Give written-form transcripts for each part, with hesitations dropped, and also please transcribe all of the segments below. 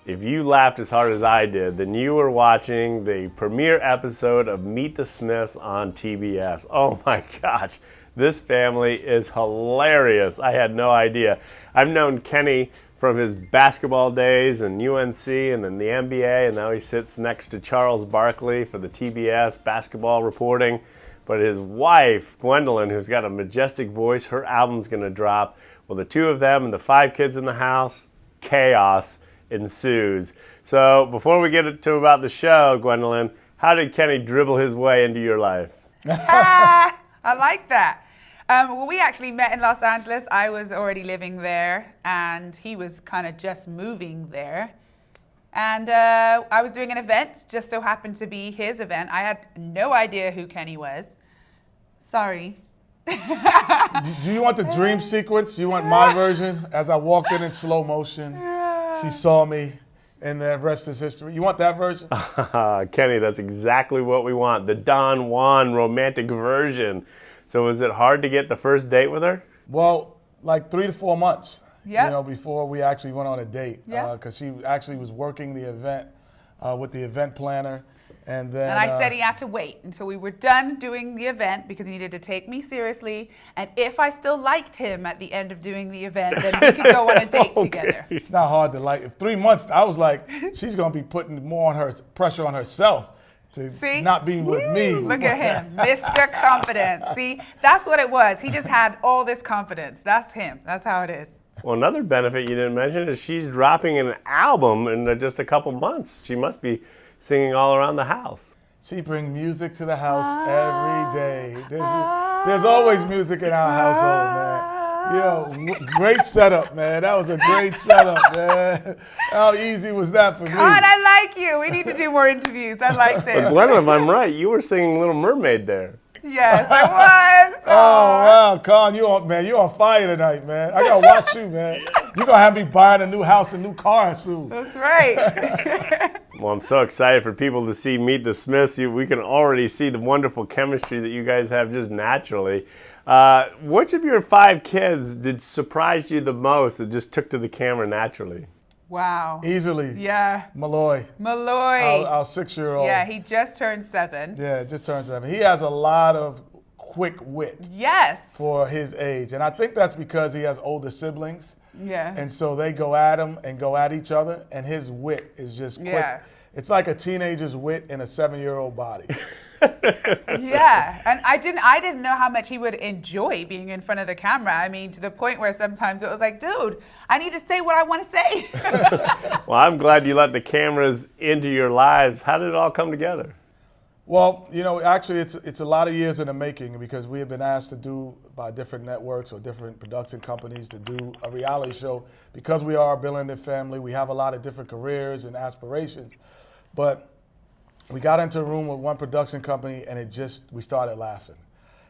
If you laughed as hard as I did, then you were watching the premiere episode of Meet the Smiths on TBS. Oh my gosh, this family is hilarious. I had no idea. I've known Kenny from his basketball days in UNC and then the NBA, and now he sits next to Charles Barkley for the TBS basketball reporting. But his wife, Gwendolyn, who's got a majestic voice, her album's going to drop. Well, the two of them and the 5 kids in the house, chaos ensues. So before we get to about the show, Gwendolyn, how did Kenny dribble his way into your life? I like that. Well, we actually met in Los Angeles. I was already living there, and he was kind of just moving there. And I was doing an event, just so happened to be his event. I had no idea who Kenny was. Sorry. Do you want the dream sequence? You want my version? As I walked in slow motion, she saw me, and the rest is history. You want that version? Kenny, that's exactly what we want. The Don Juan romantic version. So was it hard to get the first date with her? Well, like 3 to 4 months. Yep. You know, before we actually went on a date. Yep. Because she actually was working the event with the event planner. And I said he had to wait until we were done doing the event because he needed to take me seriously. And if I still liked him at the end of doing the event, then we could go on a date together. It's not hard to like. If 3 months, I was like, she's going to be putting more on her pressure on herself to not be with me. Look at him, Mr. Confidence. See, that's what it was. He just had all this confidence. That's him. That's how it is. Well, another benefit you didn't mention is she's dropping an album in just a couple months. She must be singing all around the house. She brings music to the house every day. There's always music in our household, man. Yo, great setup, man. That was a great setup, man. How easy was that for me? Conn, I like you. We need to do more interviews. I like this. But Gwendolyn, if I'm right, you were singing Little Mermaid there. Yes, I was. Oh, wow, Conn, you on fire tonight, man. I gotta watch you, man. You're gonna have me buying a new house and new car soon. That's right. Well, I'm so excited for people to see Meet the Smiths. We can already see the wonderful chemistry that you guys have just naturally. Which of your 5 kids did surprise you the most that just took to the camera naturally? Wow. Easily. Yeah. Malloy. Malloy. Our 6-year-old. Yeah, he just turned 7. Yeah, just turned 7. He has a lot of quick wit. Yes. For his age. And I think that's because he has older siblings. Yeah. And so they go at him and go at each other, and his wit is just quick. Yeah. It's like a teenager's wit in a 7-year-old body. Yeah, and I didn't know how much he would enjoy being in front of the camera. I mean, to the point where sometimes it was like, dude, I need to say what I want to say. Well, I'm glad you let the cameras into your lives. How did it all come together? Well, you know, actually, it's a lot of years in the making because we have been asked to do by different networks or different production companies to do a reality show. Because we are a billionaire family, we have a lot of different careers and aspirations. But we got into a room with one production company and we started laughing.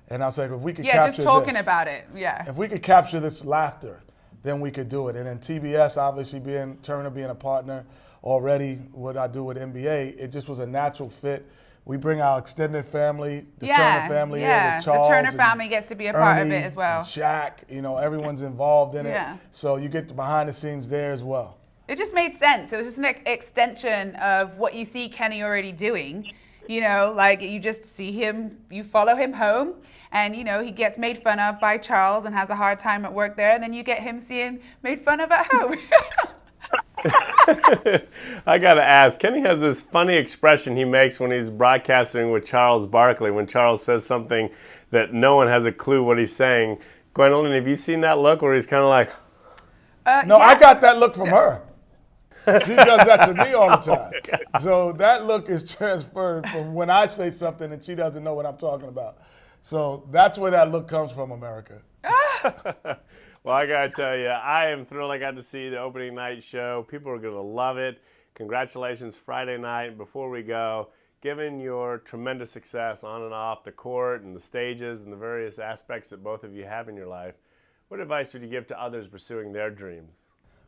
And I was like, if we could capture just talking this, about it, yeah. If we could capture this laughter, then we could do it. And then TBS, obviously Turner being a partner already, what I do with NBA, it just was a natural fit. We bring our extended family, the Turner family in with Charles. The Turner family gets to be a part of it as well. And Shaq, you know, everyone's involved in it. Yeah. So you get the behind the scenes there as well. It just made sense. It was just an extension of what you see Kenny already doing. You know, like you just see him, you follow him home, and you know, he gets made fun of by Charles and has a hard time at work there, and then you get him seeing made fun of at home. I gotta ask, Kenny has this funny expression he makes when he's broadcasting with Charles Barkley, when Charles says something that no one has a clue what he's saying. Gwendolyn, have you seen that look where he's kind of like... No, yeah. I got that look from her. She does that to me all the time. Okay. So that look is transferred from when I say something and she doesn't know what I'm talking about. So that's where that look comes from, America. Well, I gotta tell you, I am thrilled I got to see the opening night show. People are gonna love it. Congratulations, Friday night. Before we go, given your tremendous success on and off the court and the stages and the various aspects that both of you have in your life, what advice would you give to others pursuing their dreams?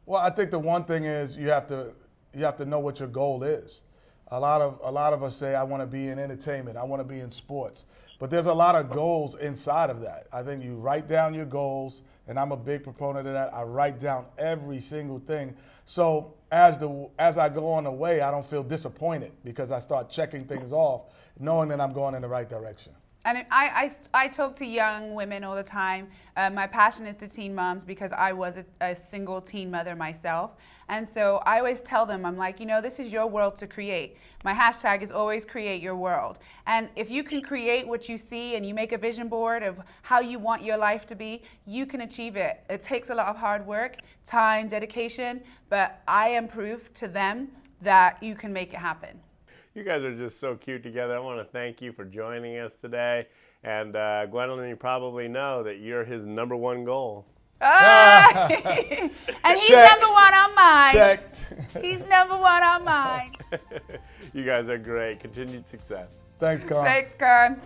Well, I think the one thing is you have to know what your goal is. A lot of us say, I want to be in entertainment, I want to be in sports. But there's a lot of goals inside of that. I think you write down your goals, and I'm a big proponent of that. I write down every single thing. So as I go on the way, I don't feel disappointed because I start checking things off, knowing that I'm going in the right direction. And I talk to young women all the time. My passion is to teen moms because I was a single teen mother myself. And so I always tell them, I'm like, this is your world to create. My hashtag is always create your world. And if you can create what you see and you make a vision board of how you want your life to be, you can achieve it. It takes a lot of hard work, time, dedication, but I am proof to them that you can make it happen. You guys are just so cute together. I want to thank you for joining us today. And Gwendolyn, you probably know that you're his #1 goal. And he's Check. #1 on mine. Checked. He's #1 on mine. You guys are great. Continued success. Thanks, Conn. Thanks, Conn.